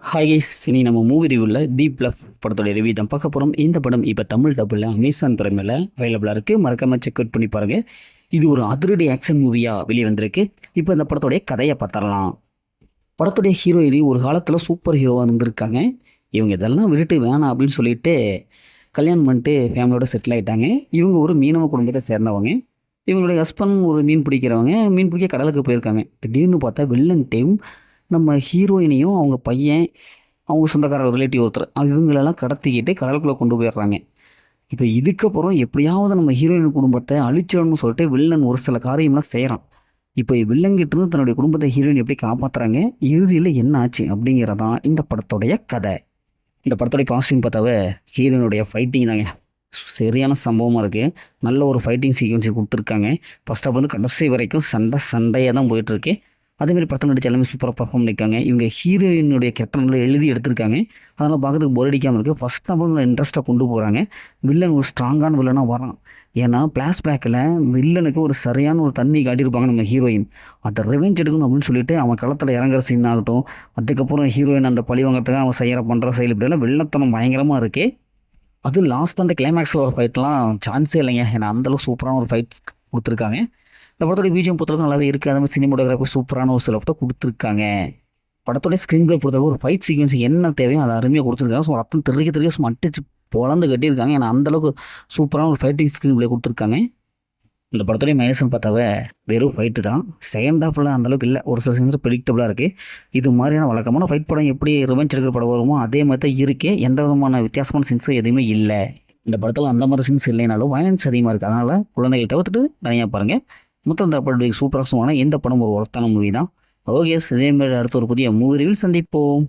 Hi guys, இனி நம்ம movie ரிவ்யூவில் டீப் லவ் படத்தோட ரிவ்யூ தான் பார்க்க போகிறோம். இந்த படம் இப்போ தமிழ் டப்பில் அமேசான் பிரைமில் அவைலபிளாக இருக்குது. மறக்காமல் செக் அவுட் பண்ணி பாருங்கள். இது ஒரு அதிரடி ஆக்ஷன் மூவியாக வெளியே வந்திருக்கு. இப்போ இந்த படத்தோடைய கதையை பார்த்துடலாம். படத்துடைய ஹீரோயினி ஒரு காலத்தில் சூப்பர் ஹீரோவாக இருந்திருக்காங்க. இவங்க இதெல்லாம் விட்டுட்டு வேணாம் அப்படின்னு சொல்லிட்டு கல்யாணம் பண்ணிட்டு ஃபேமிலியோடு செட்டில் ஆகிட்டாங்க. இவங்க ஒரு மீனவ குடும்பத்தை சேர்ந்தவங்க. இவங்களுடைய ஹஸ்பண்ட் ஒரு மீன் பிடிக்கிறவங்க. மீன் பிடிக்க கடலுக்கு போயிருக்காங்க. திடீர்னு பார்த்தா வில்லன் டைம் நம்ம ஹீரோயினையும் அவங்க பையன் அவங்க சொந்தக்கார ரிலேட்டிவ் ஒருத்தர் இவங்களெல்லாம் கடத்திக்கிட்டு கடலுக்குள்ளே கொண்டு போயிடுறாங்க. இப்போ இதுக்கப்புறம் எப்படியாவது நம்ம ஹீரோயின் குடும்பத்தை அழிச்சிடணும்னு சொல்லிட்டு வில்லன் ஒரு சில காரியம்லாம் செய்கிறான். இப்போ வில்லங்கிட்டிருந்து தன்னுடைய குடும்பத்தை ஹீரோயின் எப்படி காப்பாற்றுறாங்க, இறுதியில் என்ன ஆச்சு அப்படிங்கிறதான் இந்த படத்துடைய கதை. இந்த படத்துடைய காஸ்டியூம் பார்த்தாவே ஹீரோயினுடைய ஃபைட்டிங் தாங்க சரியான சம்பவமாக இருக்குது. நல்ல ஒரு ஃபைட்டிங் சீக்வன்ஸை கொடுத்துருக்காங்க. ஃபஸ்ட் ஆஃப் கடைசி வரைக்கும் சண்டையாக தான் போயிட்டுருக்கு. அதேமாதிரி படத்தில் நடிச்சு எல்லாமே சூப்பராக பர்ஃபார்ம் பண்ணியிருக்காங்க. இவங்க ஹீரோயினுடைய கேரக்டர்களை எழுதி எடுத்திருக்காங்க. அதனால் பார்க்கறதுக்கு போர் அடிக்காமல் இருக்குது. ஃபஸ்ட் ஆஃப் இன்ட்ரெஸ்ட்டாக கொண்டு போகிறாங்க. வில்லன் ஒரு ஸ்ட்ராங்கான வில்லனாக வரான். ஏன்னா ஃப்ளாஷ்பேக்கில் வில்லனுக்கு ஒரு சரியான ஒரு தண்ணி காட்டியிருப்பாங்க நம்ம ஹீரோயின். அதை ரிவெஞ்ச் எடுக்கணும் அப்படின்னு சொல்லிட்டு அவன் களத்தில் இறங்குற சீன் ஆகட்டும், அதுக்கப்புறம் ஹீரோயின் அந்த பழி வாங்கிறதுக்காக அவன் செய்கிற பண்ணுற செயல் இப்படியெல்லாம் வில்லத்தனம் பயங்கரமாக இருக்குது. அதுவும் லாஸ்ட் அந்த கிளைமேக்ஸில் ஒரு ஃபைட்லாம் சான்ஸே இல்லைங்க. ஏன்னா அந்தளவுக்கு சூப்பரான ஒரு ஃபைட்ஸ் கொடுத்துருக்காங்க. இந்த படத்தோட பிஜிஎம் பொறுத்தளவுக்கு நல்லாவே இருக்குது. அதே மாதிரி சினிமோட்டோகிராஃபி சூப்பரான ஒரு சில கொடுத்துருக்காங்க. படத்தோடைய ஸ்க்ரீன் பிளே பொறுத்தளவுக்கு ஒரு ஃபைட் சீக்வன்ஸ் என்ன தேவையோ அதை அருமையாக கொடுத்துருக்காங்க. ஸோ ரத்தம் தெரிய சும்மா அட்டிச்சு பொழந்து கட்டியிருக்காங்க. ஏன்னா அந்தளவுக்கு சூப்பரான ஒரு ஃபைட்டிங் ஸ்க்ரீன் பிளே கொடுத்துருக்காங்க. இந்த படத்துடைய மைனஸ்ன்னு பார்த்தாவே வெறும் ஃபைட்டு தான். செகண்ட் ஹாஃபில் அந்தளவுக்கு இல்லை. ஒரு சில சீன்ஸ் ப்ரெடிக்டபுளாக இருக்குது. இது மாதிரியான வழக்கமான ஃபைட் படம் எப்படி ரிவெஞ்ச் எடுக்கிற படம் வருமோ அதே மாதிரி தான் இருக்கே. எந்த விதமான வித்தியாசமான சீன்ஸும் எதுவுமே இல்லை. இந்த படத்தில் அந்த மாதிரி சீன்ஸ் இல்லைனாலும் வயலன்ஸ் அதிகமாக இருக்குது. அதனால் குழந்தைகள் தவிர்த்துட்டு தனியாக பாருங்கள். மொத்தம் இந்த படம் சூப்பராக சொன்னால் எந்த படம் ஒரு ஒர்த்தான மூவி தான். ஓகே, இதே மாதிரி அடுத்த ஒரு புதிய மூவி ரிவ்யூ சந்திப்போம்.